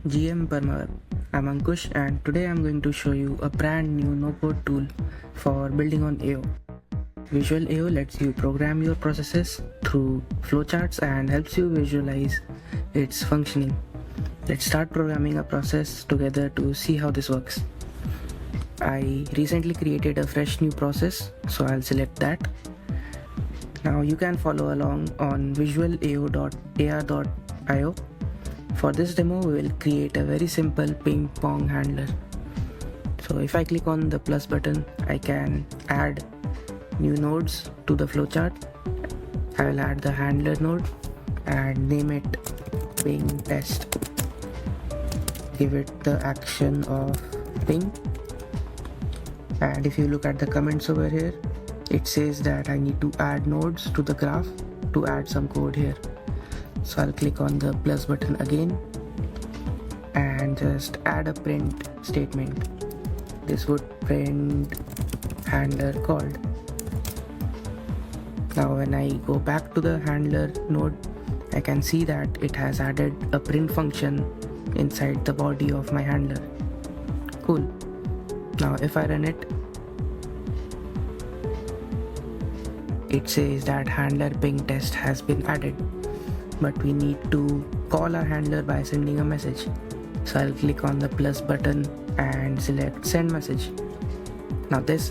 GM Parmar. I'm Ankush and today I'm going to show you a brand new no-code tool for building on AO. Visual AO lets you program your processes through flowcharts and helps you visualize its functioning. Let's start programming a process together to see how this works. I recently created a fresh new process, so I'll select that. Now you can follow along on visualao.ar.io. For this demo, we will create a very simple ping pong handler. So if I click on the plus button, I can add new nodes to the flowchart. I will add the handler node and name it ping test. Give it the action of ping. And if you look at the comments over here, it says that I need to add nodes to the graph to add some code here. So I'll click on the plus button again and just add a print statement. This would print handler called. Now when I go back to the handler node, I can see that it has added a print function inside the body of my handler. Cool. Now if I run it, it says that handler ping test has been added, but we need to call our handler by sending a message. So I'll click on the plus button and select send message. Now this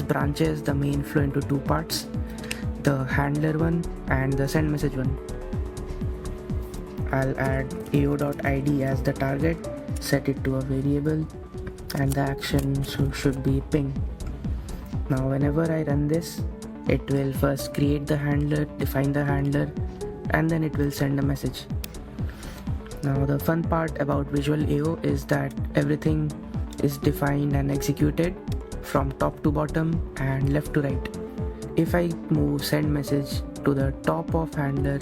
branches the main flow into two parts, the handler one and the send message one. I'll add ao.id as the target, set it to a variable, and the action should be ping. Now whenever I run this, it will first create the handler, define the handler, and then it will send a message. Now the fun part about Visual AO is that everything is defined and executed from top to bottom and left to right. If I move send message to the top of handler,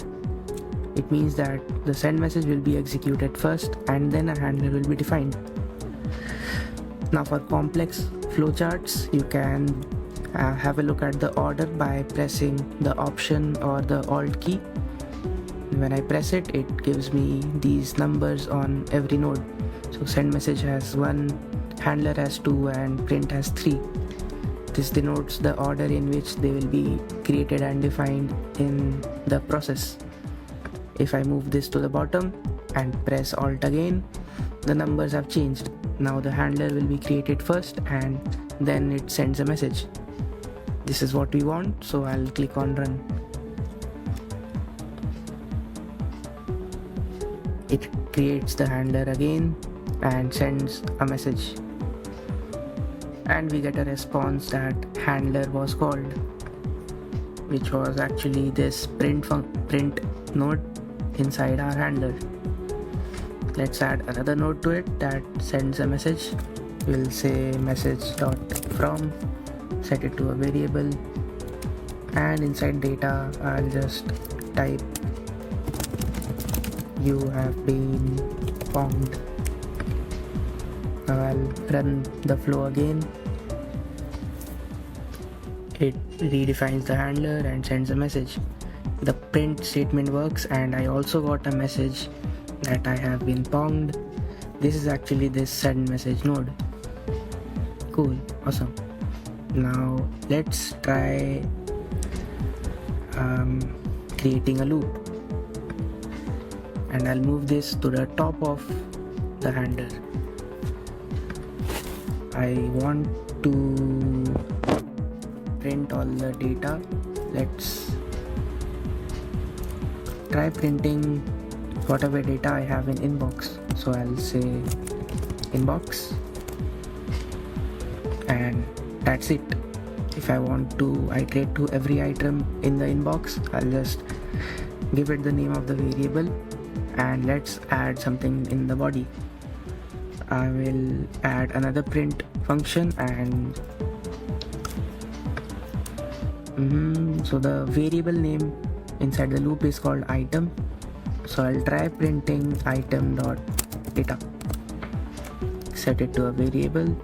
it means that the send message will be executed first and then a handler will be defined. Now for complex flowcharts, you can have a look at the order by pressing the option or the alt key. When I press it, it gives me these numbers on every node. So send message has 1, handler has 2 and print has 3. This denotes the order in which they will be created and defined in the process. If I move this to the bottom and press alt again, the numbers have changed. Now the handler will be created first and then it sends a message. This is what we want, so I'll click on run. It creates the handler again and sends a message. And we get a response that handler was called, which was actually this print node inside our handler. Let's add another node to it that sends a message. We'll say message.from, set it to a variable, and inside data I'll just type you have been ponged. Now I'll run the flow again. It redefines the handler and sends a message. The print statement works and I also got a message that I have been ponged. This is actually this send message node. Cool, awesome. Now let's try creating a loop, and I'll move this to the top of the handler. I want to print all the data. Let's try printing whatever data I have in inbox. So I'll say inbox, and that's it. If I want to iterate to every item in the inbox, I'll just give it the name of the variable and let's add something in the body. I will add another print function and so the variable name inside the loop is called item. So I'll try printing item.data. Set it to a variable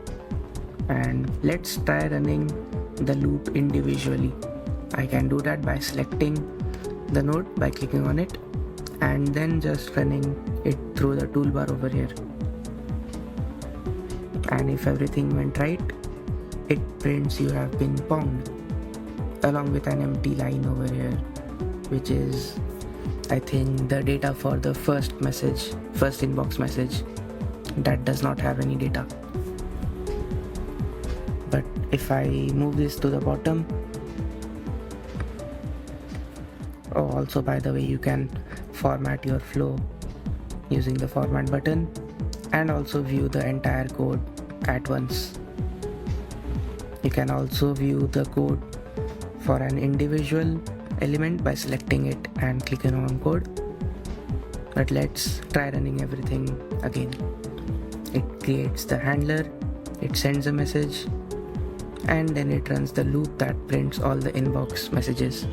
and let's try running the loop individually. I can do that by selecting the node by clicking on it and then just running it through the toolbar over here. And if everything went right, it prints you have been ponged, along with an empty line over here, which is, I think, the data for the first inbox message that does not have any data. But if I move this to the bottom, oh, also by the way, you can format your flow using the format button and also view the entire code at once. You can also view the code for an individual element by selecting it and clicking on code. But let's try running everything again. It creates the handler, it sends a message, and then it runs the loop that prints all the inbox messages.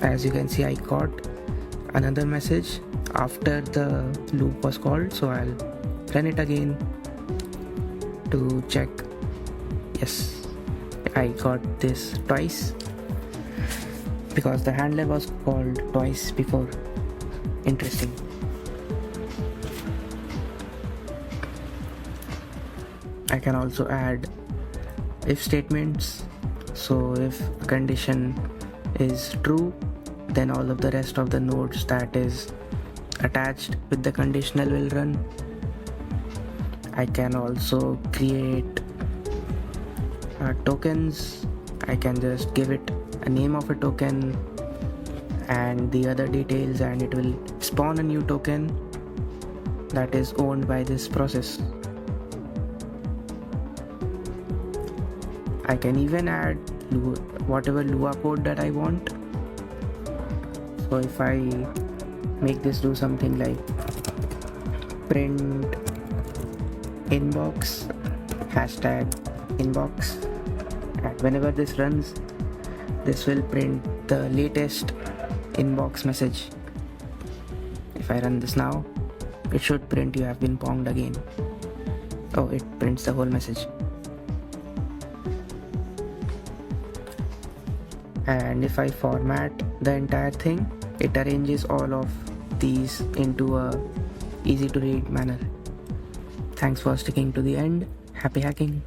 As you can see, I got another message after the loop was called, so I'll run it again to check. Yes, I got this twice because the handler was called twice before. Interesting. I can also add if statements. So if a condition is true, then all of the rest of the nodes that is attached with the conditional will run. I can also create tokens. I can just give it a name of a token and the other details, and it will spawn a new token that is owned by this process. I can even add whatever Lua code that I want. So if I make this do something like print inbox #inbox, and whenever this runs, this will print the latest inbox message. If I run this now, it should print you have been ponged again. Oh, it prints the whole message. And if I format the entire thing, it arranges all of these into a easy to read manner. Thanks for sticking to the end. Happy hacking!